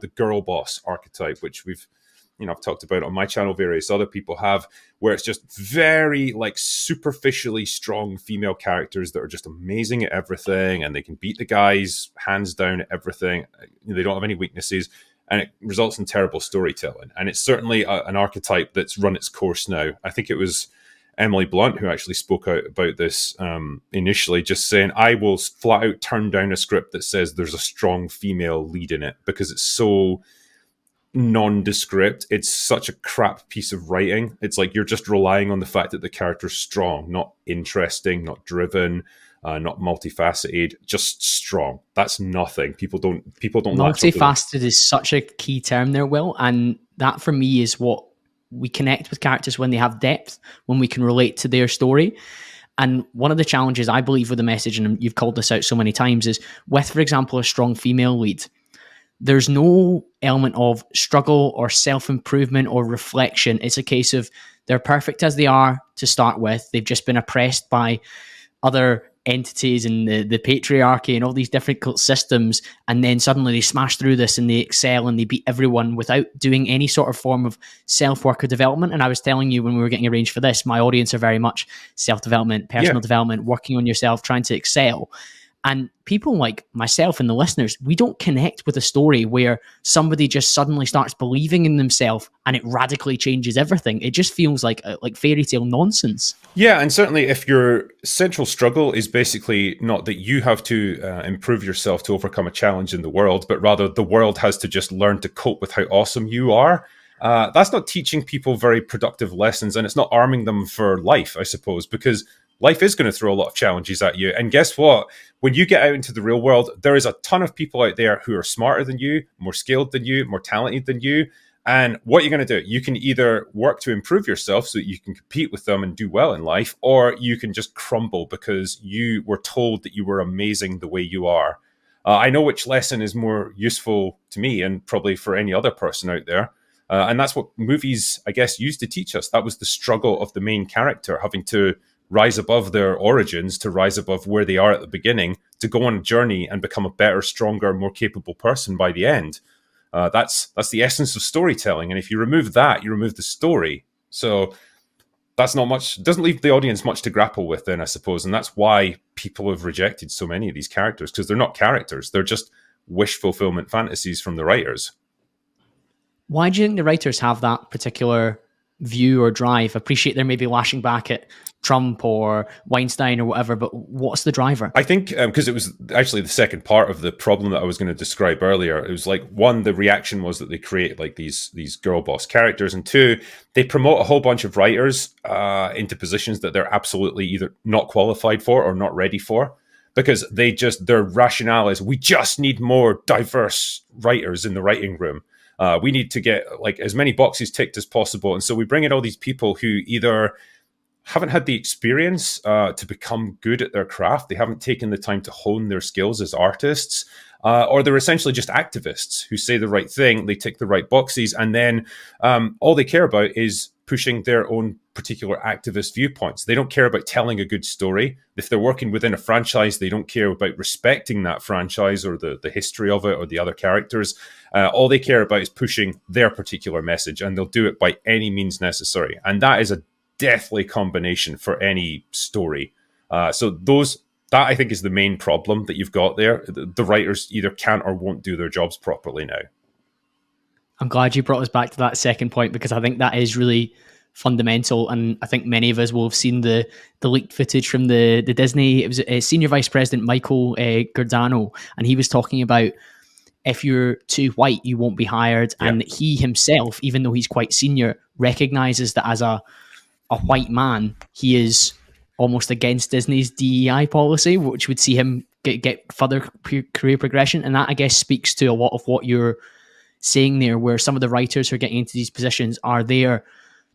the girl boss archetype, which I've talked about on my channel, various other people have, where it's just very like superficially strong female characters that are just amazing at everything, and they can beat the guys hands down at everything. They don't have any weaknesses, and it results in terrible storytelling. And it's certainly an archetype that's run its course now. I think it was Emily Blunt who actually spoke out about this initially, just saying, I will flat out turn down a script that says there's a strong female lead in it because it's so nondescript. It's such a crap piece of writing. It's like you're just relying on the fact that the character's strong, not interesting, not driven, not multifaceted, just strong. That's nothing. People don't multifaceted is such a key term there, Will, and that for me is what we connect with characters when they have depth, when we can relate to their story. And one of the challenges I believe with the message, and you've called this out so many times, is with, for example, a strong female lead, there's no element of struggle or self-improvement or reflection. It's a case of they're perfect as they are to start with. They've just been oppressed by other entities and the patriarchy and all these difficult systems. And then suddenly they smash through this and they excel and they beat everyone without doing any sort of form of self-work or development. And I was telling you when we were getting arranged for this, my audience are very much self-development, personal development, working on yourself, trying to excel. And people like myself and the listeners, we don't connect with a story where somebody just suddenly starts believing in themselves and it radically changes everything. It just feels like fairy tale nonsense. Yeah, and certainly if your central struggle is basically not that you have to improve yourself to overcome a challenge in the world, but rather the world has to just learn to cope with how awesome you are, that's not teaching people very productive lessons, and it's not arming them for life, I suppose, because life is going to throw a lot of challenges at you. And guess what? When you get out into the real world, there is a ton of people out there who are smarter than you, more skilled than you, more talented than you. And what you're going to do, you can either work to improve yourself so that you can compete with them and do well in life, or you can just crumble because you were told that you were amazing the way you are. I know which lesson is more useful to me and probably for any other person out there. And that's what movies, I guess, used to teach us. That was the struggle of the main character, having to rise above their origins, to rise above where they are at the beginning, to go on a journey and become a better, stronger, more capable person by the end. That's the essence of storytelling. And if you remove that, you remove the story. So that's not much, doesn't leave the audience much to grapple with then, I suppose. And that's why people have rejected so many of these characters, because they're not characters. They're just wish fulfillment fantasies from the writers. Why do you think the writers have that particular view or drive? Appreciate they're maybe lashing back at Trump or Weinstein or whatever, but what's the driver? I think because it was actually the second part of the problem that I was going to describe earlier. It was like, one, the reaction was that they created like these girl boss characters, and two, they promote a whole bunch of writers into positions that they're absolutely either not qualified for or not ready for, because their rationale is, we just need more diverse writers in the writing room. We need to get like as many boxes ticked as possible. And so we bring in all these people who either haven't had the experience to become good at their craft, they haven't taken the time to hone their skills as artists, or they're essentially just activists who say the right thing, they tick the right boxes, and then all they care about is pushing their own particular activist viewpoints. They don't care about telling a good story. If they're working within a franchise, they don't care about respecting that franchise or the history of it or the other characters. All they care about is pushing their particular message, and they'll do it by any means necessary. And that is a deathly combination for any story. So that I think is the main problem that you've got there. The writers either can't or won't do their jobs properly now. I'm glad you brought us back to that second point, because I think that is really fundamental. And I think many of us will have seen the leaked footage from the Disney. It was Senior Vice President Michael Giordano, and he was talking about, if you're too white, you won't be hired. Yeah. And he himself, even though he's quite senior, recognizes that as a white man, he is almost against Disney's DEI policy, which would see him get further career progression. And that, I guess, speaks to a lot of what you're saying there, where some of the writers who are getting into these positions are there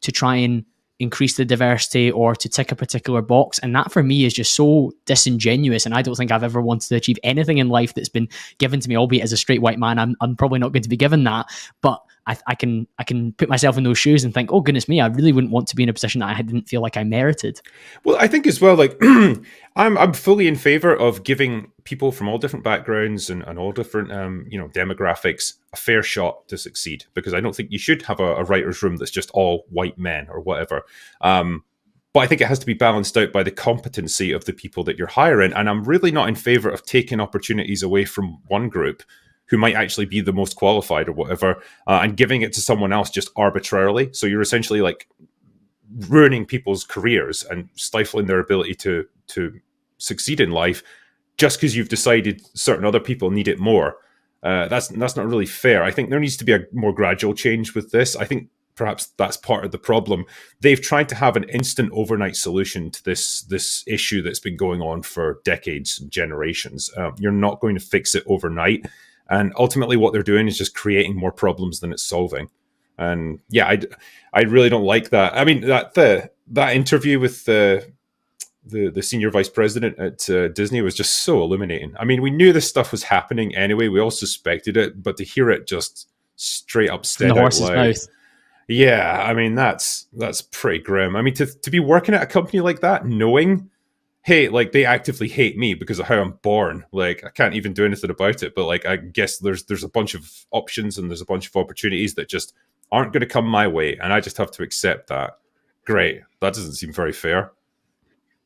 to try and increase the diversity or to tick a particular box. And that for me is just so disingenuous. And I don't think I've ever wanted to achieve anything in life that's been given to me, albeit as a straight white man. I'm probably not going to be given that, but I can put myself in those shoes and think, oh goodness me, I really wouldn't want to be in a position that I didn't feel like I merited. Well, I think as well, like I'm fully in favor of giving people from all different backgrounds and all different demographics a fair shot to succeed, because I don't think you should have a writer's room that's just all white men or whatever. But I think it has to be balanced out by the competency of the people that you're hiring. And I'm really not in favor of taking opportunities away from one group who might actually be the most qualified or whatever, and giving it to someone else just arbitrarily. So you're essentially like ruining people's careers and stifling their ability to succeed in life just because you've decided certain other people need it more. That's not really fair. I think there needs to be a more gradual change with this. I think perhaps that's part of the problem. They've tried to have an instant overnight solution to this issue that's been going on for decades and generations. You're not going to fix it overnight. And ultimately what they're doing is just creating more problems than it's solving. And yeah, I really don't like that. I mean, that interview with the senior vice president at Disney was just so illuminating. I mean, we knew this stuff was happening anyway. We all suspected it, but to hear it just straight up from the horse's mouth. Yeah, I mean, that's pretty grim. I mean, to be working at a company like that, knowing, hey, like they actively hate me because of how I'm born. Like I can't even do anything about it. But like I guess there's a bunch of options and there's a bunch of opportunities that just aren't going to come my way, and I just have to accept that. Great, that doesn't seem very fair.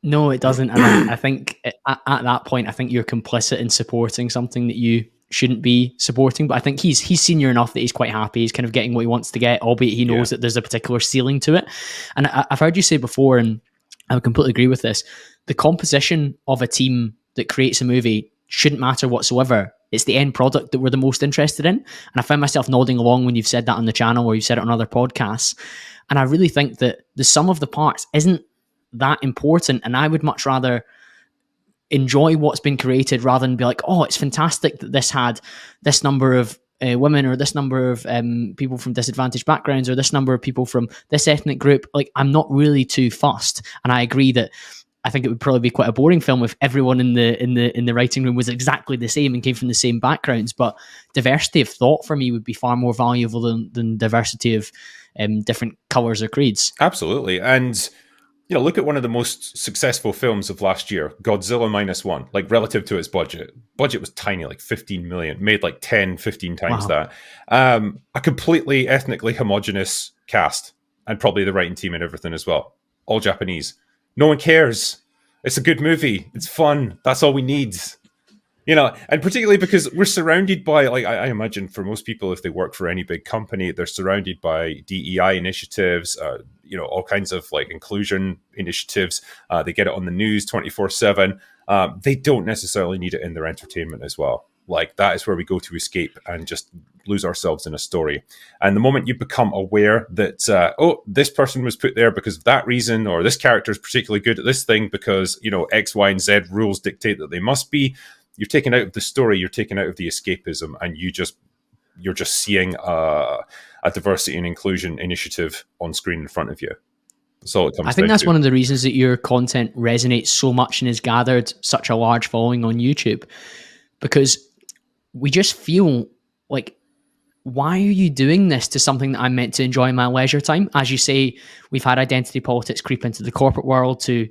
No, it doesn't. And I think at that point, I think you're complicit in supporting something that you shouldn't be supporting. But I think he's senior enough that he's quite happy. He's kind of getting what he wants to get, albeit he knows that there's a particular ceiling to it. And I've heard you say before, and I would completely agree with this, the composition of a team that creates a movie shouldn't matter whatsoever. It's the end product that we're the most interested in. And I found myself nodding along when you've said that on the channel or you've said it on other podcasts. And I really think that the sum of the parts isn't that important. And I would much rather enjoy what's been created rather than be like, oh, it's fantastic that this had this number of women or this number of people from disadvantaged backgrounds or this number of people from this ethnic group. Like, I'm not really too fussed. And I agree that I think it would probably be quite a boring film if everyone in the writing room was exactly the same and came from the same backgrounds. But diversity of thought for me would be far more valuable than diversity of different colours or creeds. Absolutely. And look at one of the most successful films of last year, Godzilla -1, like relative to its budget. Budget was tiny, like 15 million, made like 10, 15 times that. A completely ethnically homogenous cast and probably the writing team and everything as well. All Japanese. No one cares. It's a good movie. It's fun. That's all we need. And particularly because we're surrounded by, like, I imagine for most people, if they work for any big company, they're surrounded by DEI initiatives, all kinds of like inclusion initiatives. They get it on the news 24/7. They don't necessarily need it in their entertainment as well. Like, that is where we go to escape and just lose ourselves in a story. And the moment you become aware that, this person was put there because of that reason, or this character is particularly good at this thing because, X, Y, and Z rules dictate that they must be, you're taken out of the story, you're taken out of the escapism, and you're just seeing a diversity and inclusion initiative on screen in front of you. That's all it comes down to. I think that's one of the reasons that your content resonates so much and has gathered such a large following on YouTube, because we just feel like, why are you doing this to something that I'm meant to enjoy in my leisure time? As you say, we've had identity politics creep into the corporate world to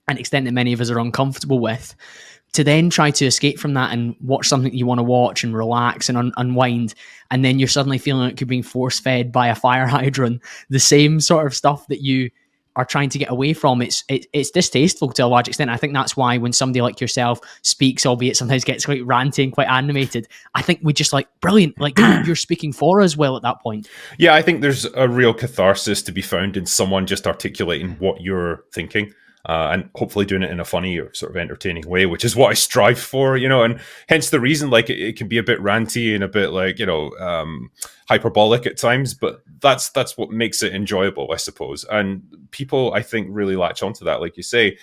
an extent that many of us are uncomfortable with. To then try to escape from that and watch something that you want to watch and relax and unwind, and then you're suddenly feeling like you're being force-fed by a fire hydrant, the same sort of stuff that you are trying to get away from. It's distasteful to a large extent. I think that's why when somebody like yourself speaks, albeit sometimes gets quite ranty and quite animated, I think we just like, brilliant, like you're speaking for us well at that point. Yeah, I think there's a real catharsis to be found in someone just articulating what you're thinking. And hopefully doing it in a funny or sort of entertaining way, which is what I strive for, and hence the reason, like, it can be a bit ranty and a bit like, hyperbolic at times, but that's what makes it enjoyable, I suppose. And people, I think, really latch onto that, like you say,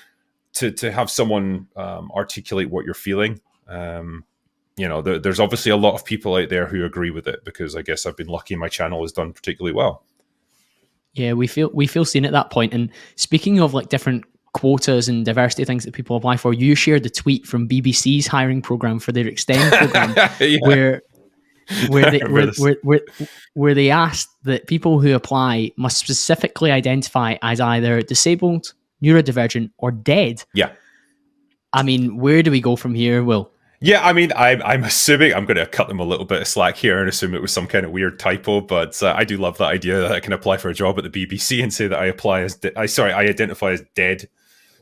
to have someone articulate what you're feeling. There's obviously a lot of people out there who agree with it, because I guess I've been lucky my channel has done particularly well. Yeah, we feel seen at that point. And speaking of like different quotas and diversity things that people apply for, you shared the tweet from BBC's hiring program for their Extend program, where they asked that people who apply must specifically identify as either disabled, neurodivergent, or dead. Yeah. I mean, where do we go from here, Will? Yeah, I mean, I'm assuming I'm going to cut them a little bit of slack here and assume it was some kind of weird typo, but I do love that idea that I can apply for a job at the BBC and say that I apply as I identify as dead.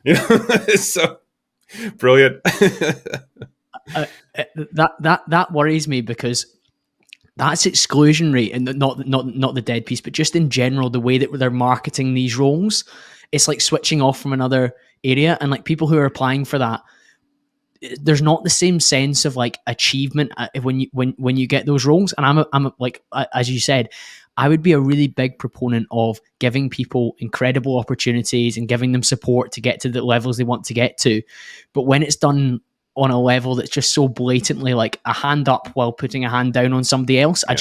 You know, so brilliant. That worries me because that's exclusionary, and not the dead piece, but just in general, the way that they're marketing these roles, it's like switching off from another area, and like people who are applying for that, there's not the same sense of like achievement when you get those roles. And as you said, I would be a really big proponent of giving people incredible opportunities and giving them support to get to the levels they want to get to. But when it's done on a level that's just so blatantly like a hand up while putting a hand down on somebody else, Yeah.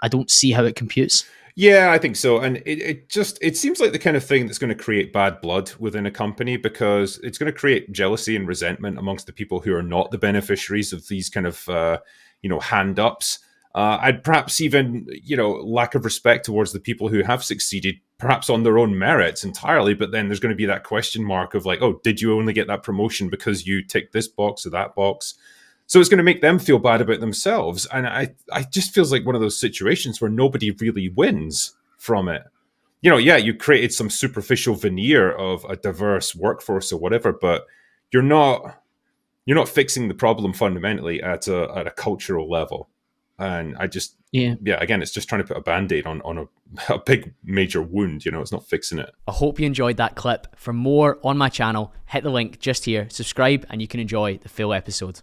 I don't see how it computes. Yeah, I think so. And it seems like the kind of thing that's going to create bad blood within a company, because it's going to create jealousy and resentment amongst the people who are not the beneficiaries of these kind of, hand ups. I'd perhaps even, lack of respect towards the people who have succeeded, perhaps on their own merits entirely. But then there's going to be that question mark of like, oh, did you only get that promotion because you ticked this box or that box? So it's going to make them feel bad about themselves. And I just feels like one of those situations where nobody really wins from it. Yeah, you created some superficial veneer of a diverse workforce or whatever, but you're not fixing the problem fundamentally at a cultural level. And Yeah. again, it's just trying to put a band-aid on a big major wound. It's not fixing it. I hope you enjoyed that clip. For more on my channel, hit the link just here, subscribe, and you can enjoy the full episode.